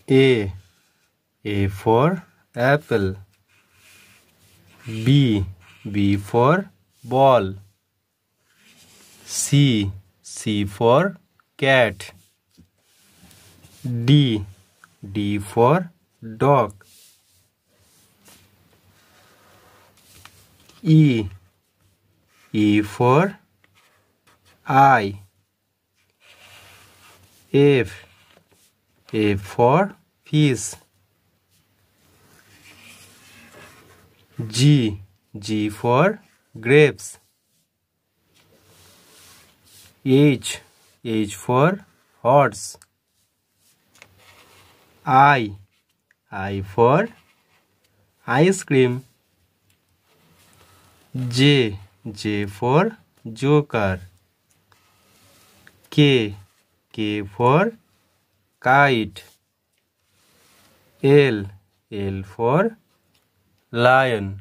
A for apple. B for ball. C for cat. D for dog. E for eye. F for fish. G for grapes. H for horse. I for ice cream. J for joker. K for kite. L for lion.